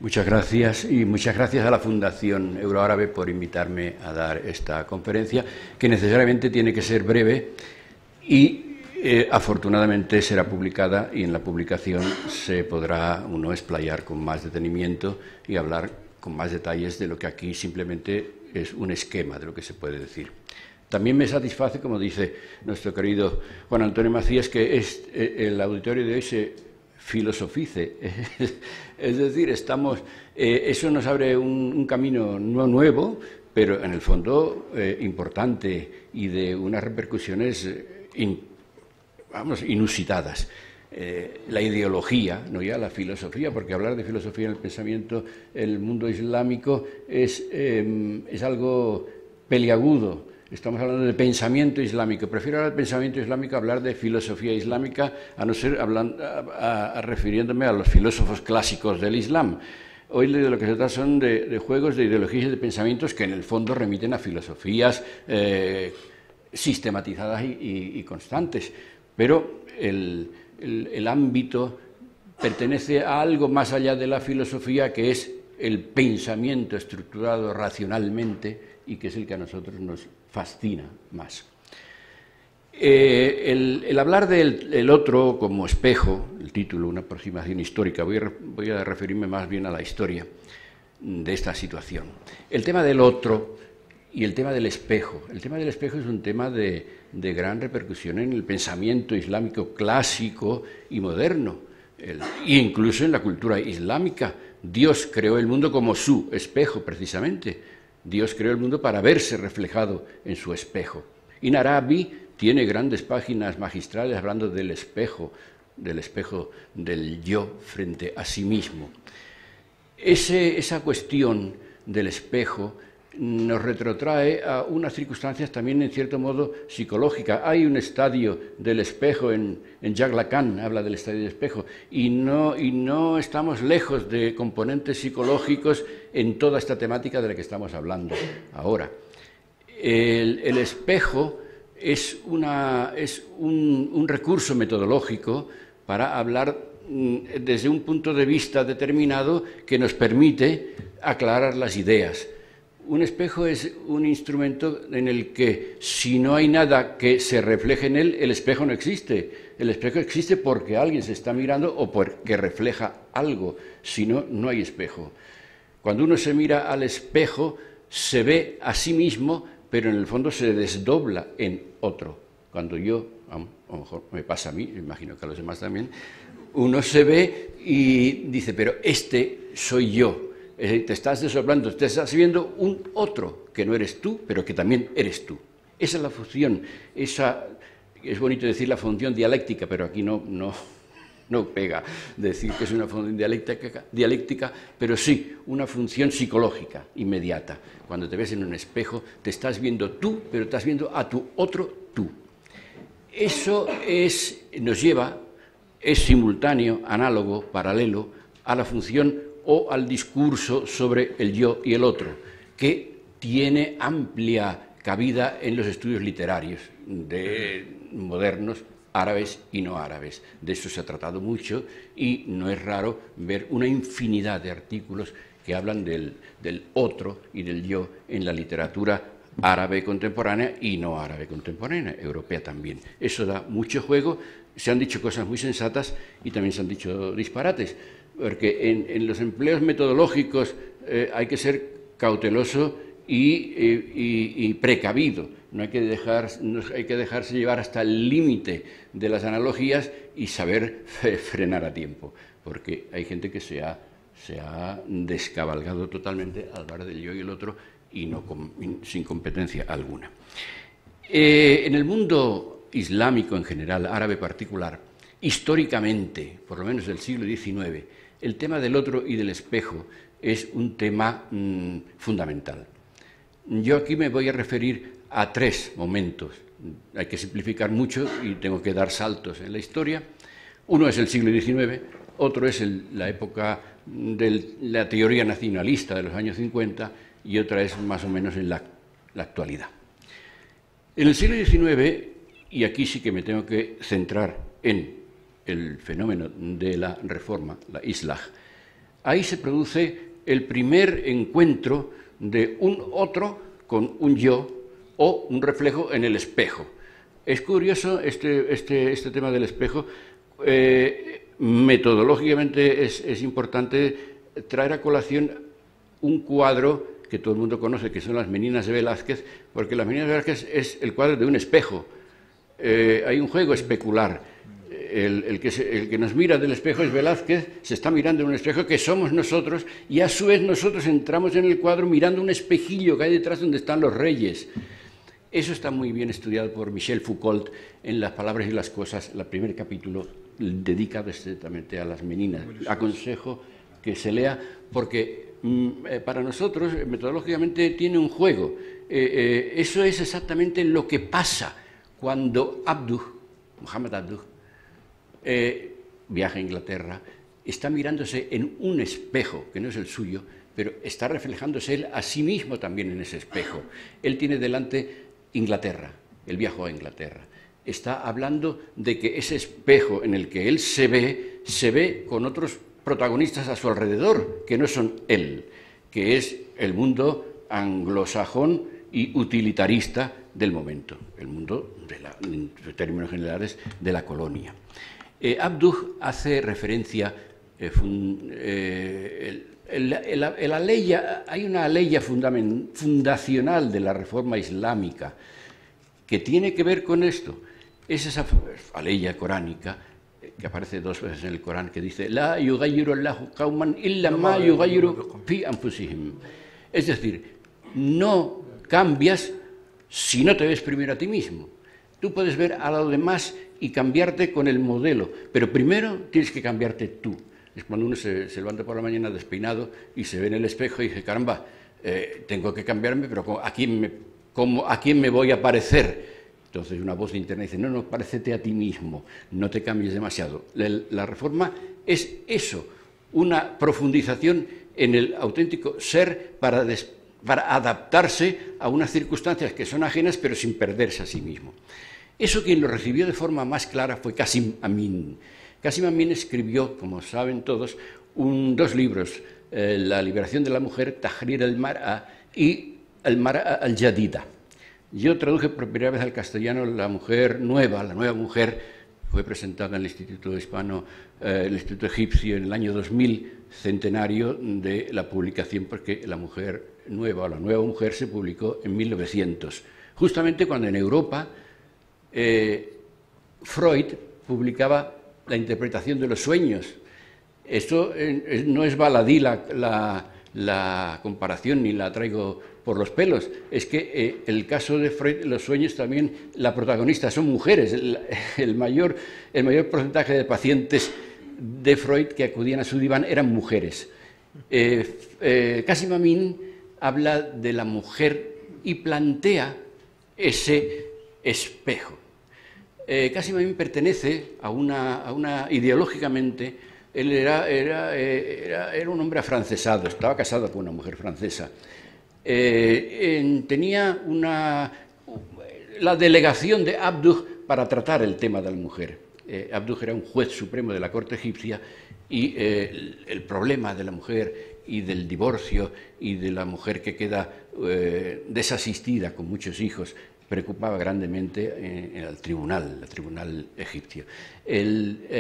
Muchas gracias y muchas gracias a la Fundación Euroárabe por invitarme a dar esta conferencia, que necesariamente tiene que ser breve y afortunadamente será publicada, y en la publicación se podrá uno explayar con más detenimiento y hablar con más detalles de lo que aquí simplemente es un esquema de lo que se puede decir. También me satisface, como dice nuestro querido Juan Antonio Macías, que el auditorio de hoy se filosofice, es decir, eso nos abre un camino no nuevo, pero en el fondo importante y de unas repercusiones inusitadas. La ideología, no ya la filosofía, porque hablar de filosofía en el pensamiento, el mundo islámico es algo peliagudo. Estamos hablando de pensamiento islámico. Prefiero hablar de pensamiento islámico a hablar de filosofía islámica, a no ser refiriéndome a los filósofos clásicos del Islam. Hoy de lo que se trata son de juegos de ideologías y de pensamientos que en el fondo remiten a filosofías sistematizadas y constantes. Pero el ámbito pertenece a algo más allá de la filosofía, que es el pensamiento estructurado racionalmente y que es el que a nosotros nos fascina más. El hablar del otro como espejo, el título, una aproximación histórica, voy a referirme más bien a la historia de esta situación. El tema del otro y el tema del espejo. El tema del espejo es un tema de gran repercusión en el pensamiento islámico clásico y moderno, e incluso en la cultura islámica. Dios creó el mundo como su espejo, precisamente. Dios creó el mundo para verse reflejado en su espejo. Ibn Arabi tiene grandes páginas magistrales hablando del espejo del yo frente a sí mismo. Esa cuestión del espejo nos retrotrae a unas circunstancias también en cierto modo psicológicas. Hay un estadio del espejo en Jacques Lacan, habla del estadio del espejo, y no estamos lejos de componentes psicológicos en toda esta temática de la que estamos hablando ahora. El espejo es un recurso metodológico para hablar desde un punto de vista determinado que nos permite aclarar las ideas. Un espejo es un instrumento en el que, si no hay nada que se refleje en él, el espejo no existe. El espejo existe porque alguien se está mirando o porque refleja algo. Si no, no hay espejo. Cuando uno se mira al espejo, se ve a sí mismo, pero en el fondo se desdobla en otro. Cuando yo, a lo mejor me pasa a mí, imagino que a los demás también, uno se ve y dice, pero este soy yo. Te estás desdoblando, te estás viendo un otro que no eres tú, pero que también eres tú. Esa es la función, es bonito decir la función dialéctica, pero aquí no pega decir que es una función dialéctica, pero sí una función psicológica inmediata. Cuando te ves en un espejo, te estás viendo tú, pero estás viendo a tu otro tú. Eso es simultáneo, análogo, paralelo a la función o al discurso sobre el yo y el otro, que tiene amplia cabida en los estudios literarios modernos, árabes y no árabes. De eso se ha tratado mucho y no es raro ver una infinidad de artículos que hablan del otro y del yo en la literatura árabe contemporánea y no árabe contemporánea, europea también. Eso da mucho juego, se han dicho cosas muy sensatas y también se han dicho disparates, porque en los empleos metodológicos hay que ser cauteloso y precavido. No hay que dejarse llevar hasta el límite de las analogías y saber frenar a tiempo, porque hay gente que se ha descabalgado totalmente al hablar del yo y el otro y sin competencia alguna. En el mundo islámico en general, árabe particular, históricamente, por lo menos del siglo XIX, el tema del otro y del espejo es un tema fundamental. Yo aquí me voy a referir a 3 momentos. Hay que simplificar mucho y tengo que dar saltos en la historia. Uno es el siglo XIX, otro es la época de la teoría nacionalista de los años 50 y otra es más o menos en la actualidad. En el siglo XIX, y aquí sí que me tengo que centrar en el fenómeno de la reforma, la Islah, ahí se produce el primer encuentro de un otro con un yo o un reflejo en el espejo. Es curioso este tema del espejo. Metodológicamente es importante traer a colación un cuadro que todo el mundo conoce, que son las Meninas de Velázquez, porque las Meninas de Velázquez es el cuadro de un espejo. Hay un juego especular. El que nos mira del espejo es Velázquez, se está mirando en un espejo que somos nosotros, y a su vez nosotros entramos en el cuadro mirando un espejillo que hay detrás donde están los reyes. Eso está muy bien estudiado por Michel Foucault en Las palabras y las cosas, el primer capítulo dedicado estrictamente a las Meninas. Aconsejo que se lea porque para nosotros metodológicamente tiene un juego. Eso es exactamente lo que pasa cuando Mohammed Abduh, viaja a Inglaterra, está mirándose en un espejo que no es el suyo, pero está reflejándose él a sí mismo también en ese espejo. Él tiene delante Inglaterra, él viajó a Inglaterra. Está hablando de que ese espejo en el que él se ve con otros protagonistas a su alrededor, que no son él, que es el mundo anglosajón y utilitarista del momento, el mundo, en términos generales, de la colonia. Abduh hace referencia, hay una aleya fundacional de la reforma islámica que tiene que ver con esto. Es esa aleya coránica que aparece 2 veces en el Corán, que dice «La yughayyiru Allahu qawman illa ma yughayyiru fi anfusihim». Es decir, no cambias si no te ves primero a ti mismo. Tú puedes ver a los demás y cambiarte con el modelo, pero primero tienes que cambiarte tú. Es cuando uno se levanta por la mañana despeinado y se ve en el espejo y dice, caramba, tengo que cambiarme, pero ¿a quién me voy a parecer? Entonces una voz interna dice, no, parécete a ti mismo, no te cambies demasiado. La reforma es eso, una profundización en el auténtico ser para adaptarse a unas circunstancias que son ajenas, pero sin perderse a sí mismo. Eso quien lo recibió de forma más clara fue Qasim Amin. Qasim Amin escribió, como saben todos, 2 libros, La liberación de la mujer, Tahrir al-Mar'a, y Al-Mar'a al-Jadida. Yo traduje por primera vez al castellano La mujer nueva, la nueva mujer, fue presentada en el Instituto el Instituto Egipcio en el año 2000, centenario de la publicación, porque La mujer nueva o La nueva mujer se publicó en 1900, justamente cuando en Europa Freud publicaba la interpretación de los sueños. Esto no es baladí la comparación, ni la traigo por los pelos. Es que el caso de Freud, los sueños también, la protagonista son mujeres. El mayor porcentaje de pacientes de Freud que acudían a su diván eran mujeres. Qasim Amin habla de la mujer y plantea ese espejo. Qasim Amin pertenece a una ideológicamente, él era un hombre afrancesado, estaba casado con una mujer francesa. Tenía la delegación de Abduh para tratar el tema de la mujer. Abduh era un juez supremo de la corte egipcia y el problema de la mujer y del divorcio y de la mujer que queda desasistida con muchos hijos preocupaba grandemente al tribunal egipcio.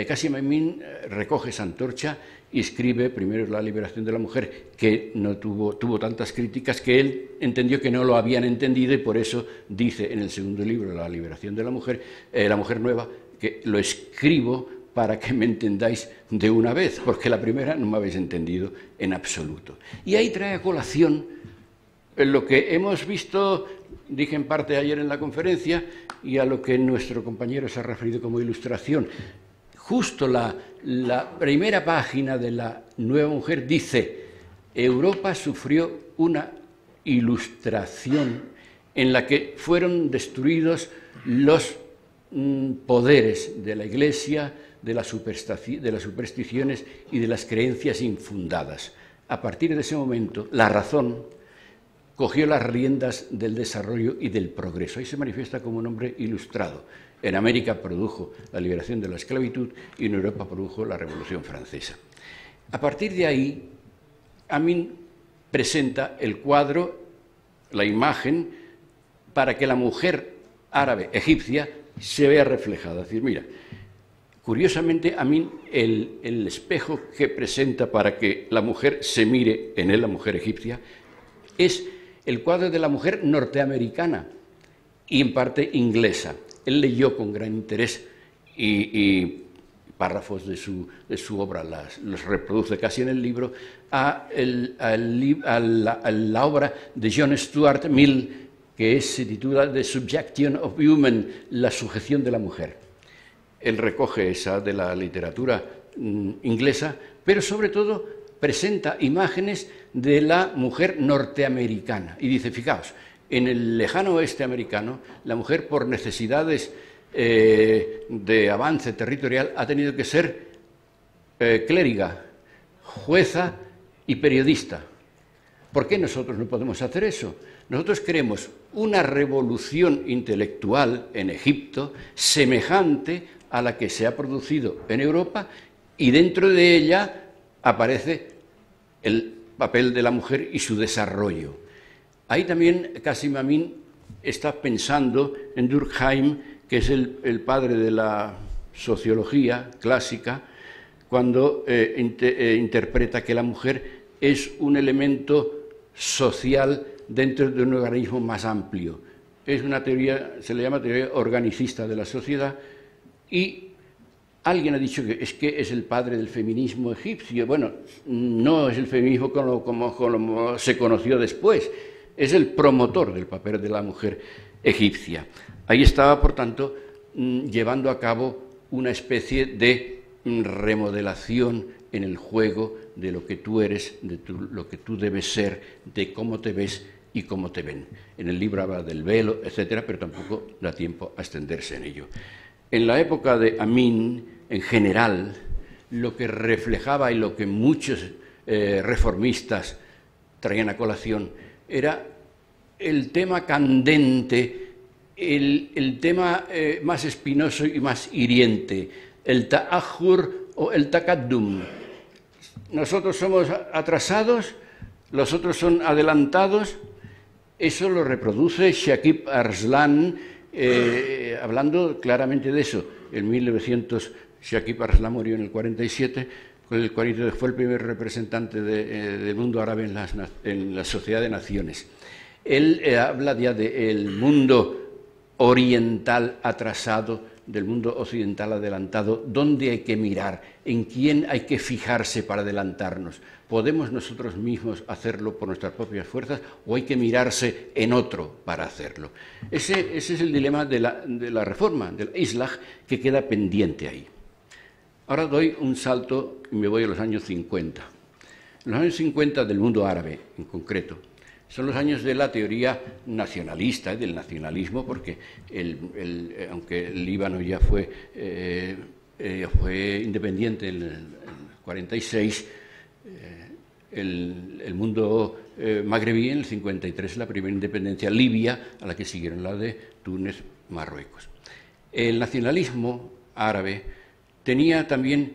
Qasim Amin recoge esa antorcha y escribe primero La liberación de la mujer, que no tuvo tantas críticas, que él entendió que no lo habían entendido y por eso dice en el segundo libro, La liberación de la mujer nueva, que lo escribo para que me entendáis de una vez, porque la primera no me habéis entendido en absoluto. Y ahí trae a colación lo que hemos visto dije en parte ayer en la conferencia y a lo que nuestro compañero se ha referido como ilustración. Justo la primera página de la Nueva Mujer dice: Europa sufrió una ilustración en la que fueron destruidos los poderes de la Iglesia, de las supersticiones y de las creencias infundadas. A partir de ese momento, la razón cogió las riendas del desarrollo y del progreso. Ahí se manifiesta como un hombre ilustrado. En América produjo la liberación de la esclavitud y en Europa produjo la Revolución Francesa. A partir de ahí, Amin presenta el cuadro, la imagen, para que la mujer árabe egipcia se vea reflejada. Es decir, mira, curiosamente, Amin, el espejo que presenta para que la mujer se mire en él, la mujer egipcia, es el cuadro de la mujer norteamericana y en parte inglesa. Él leyó con gran interés y párrafos de su obra los reproduce casi en el libro, a la obra de John Stuart Mill, que se titula The Subjection of Woman, la sujeción de la mujer. Él recoge esa de la literatura inglesa, pero sobre todo presenta imágenes de la mujer norteamericana. Y dice, fijaos, en el lejano oeste americano, la mujer, por necesidades de avance territorial, ha tenido que ser clériga, jueza y periodista. ¿Por qué nosotros no podemos hacer eso? Nosotros queremos una revolución intelectual en Egipto semejante a la que se ha producido en Europa, y dentro de ella aparece el papel de la mujer y su desarrollo. Ahí también Qasim Amin está pensando en Durkheim, que es el padre de la sociología clásica, cuando interpreta que la mujer es un elemento social dentro de un organismo más amplio. Es una teoría, se le llama teoría organicista de la sociedad, y alguien ha dicho que es el padre del feminismo egipcio. Bueno, no es el feminismo como se conoció después, es el promotor del papel de la mujer egipcia. Ahí estaba, por tanto, llevando a cabo una especie de remodelación en el juego de lo que tú eres, de lo que tú debes ser, de cómo te ves y cómo te ven. En el libro habla del velo, etcétera, pero tampoco da tiempo a extenderse en ello. En la época de Amin, en general, lo que reflejaba y lo que muchos reformistas traían a colación era el tema candente, el tema más espinoso y más hiriente, el ta'ajur o el taqaddum. Nosotros somos atrasados, los otros son adelantados. Eso lo reproduce Shakib Arslan, hablando claramente de eso. En 1900, Shakib Arslan murió en el 47, fue el primer representante del mundo árabe en la Sociedad de Naciones. Él habla ya del mundo oriental atrasado, del mundo occidental adelantado. ¿Dónde hay que mirar? ¿En quién hay que fijarse para adelantarnos? ¿Podemos nosotros mismos hacerlo por nuestras propias fuerzas o hay que mirarse en otro para hacerlo? Ese es el dilema de la reforma, del Islah, que queda pendiente ahí. Ahora doy un salto y me voy a los años 50. Los años 50 del mundo árabe, en concreto, son los años de la teoría nacionalista, del nacionalismo, porque aunque el Líbano ya fue independiente en el 46, el mundo magrebí en el 53, la primera independencia libia, a la que siguieron la de Túnez, Marruecos. El nacionalismo árabe tenía también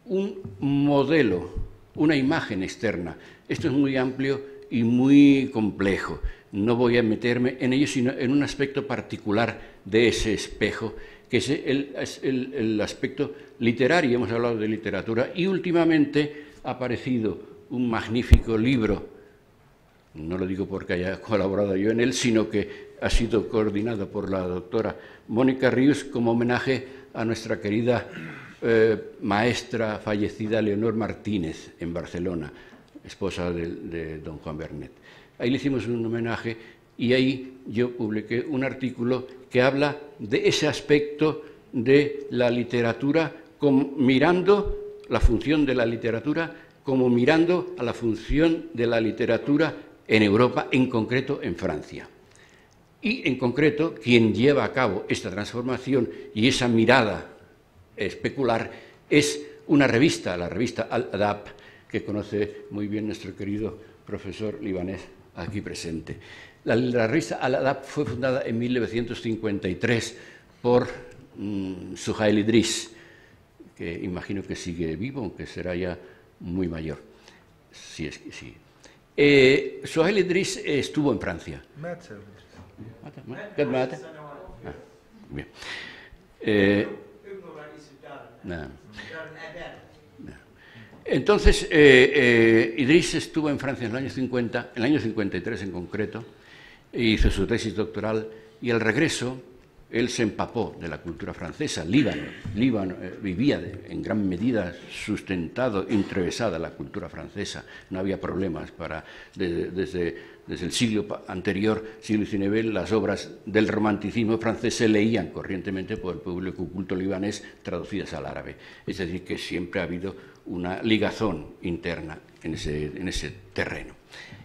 un modelo, una imagen externa. Esto es muy amplio y muy complejo. No voy a meterme en ello, sino en un aspecto particular de ese espejo, que es el aspecto literario. Hemos hablado de literatura y últimamente ha aparecido un magnífico libro, no lo digo porque haya colaborado yo en él, sino que ha sido coordinado por la doctora Mónica Ríos como homenaje a nuestra querida maestra fallecida Leonor Martínez en Barcelona, esposa de don Juan Bernet. Ahí le hicimos un homenaje y ahí yo publiqué un artículo que habla de ese aspecto de la literatura, como mirando la función de la literatura, como mirando a la función de la literatura en Europa, en concreto en Francia. Y en concreto, quien lleva a cabo esta transformación y esa mirada especular es una revista, la revista Al-Adab, que conoce muy bien nuestro querido profesor libanés aquí presente. La revista Al-Adab fue fundada en 1953 por Suhail Idriss, que imagino que sigue vivo, aunque será ya muy mayor. Sí, es que sí. Suhail Idriss estuvo en Francia. Bien. Entonces, Idriss estuvo en Francia en el año 50, en el año 53 en concreto, hizo su tesis doctoral y al regreso él se empapó de la cultura francesa. Líbano vivía en gran medida sustentado, entrevesada la cultura francesa. No había problemas desde el siglo anterior, siglo XIX, las obras del romanticismo francés se leían corrientemente por el público culto libanés traducidas al árabe. Es decir, que siempre ha habido una ligazón interna en ese terreno.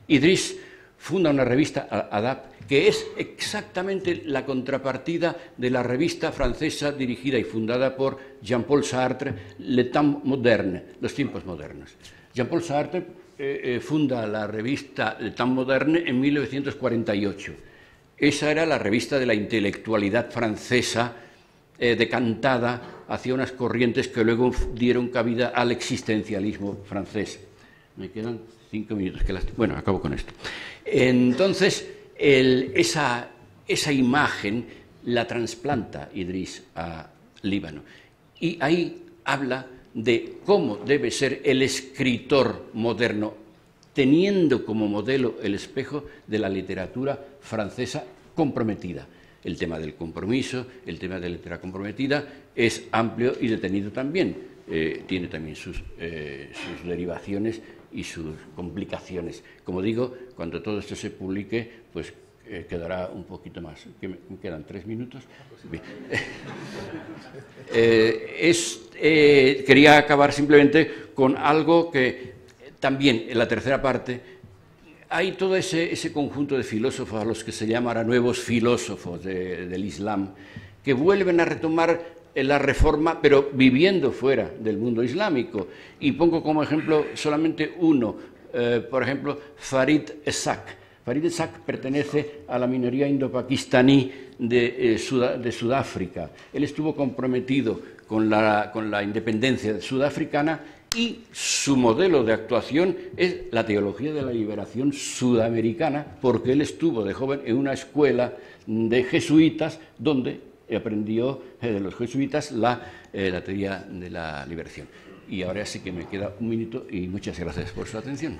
Idriss funda una revista, Adab, que es exactamente la contrapartida de la revista francesa dirigida y fundada por Jean-Paul Sartre, Le Temps Moderne, los tiempos modernos. Jean-Paul Sartre funda la revista Le Temps Moderne en 1948. Esa era la revista de la intelectualidad francesa decantada hacia unas corrientes que luego dieron cabida al existencialismo francés. Me quedan 5 minutos. Bueno, acabo con esto. Entonces, esa imagen la trasplanta Idriss a Líbano. Y ahí habla de cómo debe ser el escritor moderno, teniendo como modelo el espejo de la literatura francesa comprometida. El tema del compromiso, el tema de la literatura comprometida es amplio y detenido también. Tiene también sus derivaciones y sus complicaciones. Como digo, cuando todo esto se publique, pues quedará un poquito más. ¿Me quedan 3 minutos? Bien. Quería acabar simplemente con algo que también en la tercera parte hay todo ese conjunto de filósofos a los que se llama ahora nuevos filósofos del Islam, que vuelven a retomar la reforma, pero viviendo fuera del mundo islámico. Y pongo como ejemplo solamente uno, por ejemplo, Farid Ezak. Farid Ezak pertenece a la minoría indo-pakistaní de Sudáfrica. Él estuvo comprometido con la independencia sudafricana y su modelo de actuación es la teología de la liberación sudamericana, porque él estuvo de joven en una escuela de jesuitas donde aprendió de los jesuitas la teoría de la liberación. Y ahora sí que me queda un minuto y muchas gracias por su atención.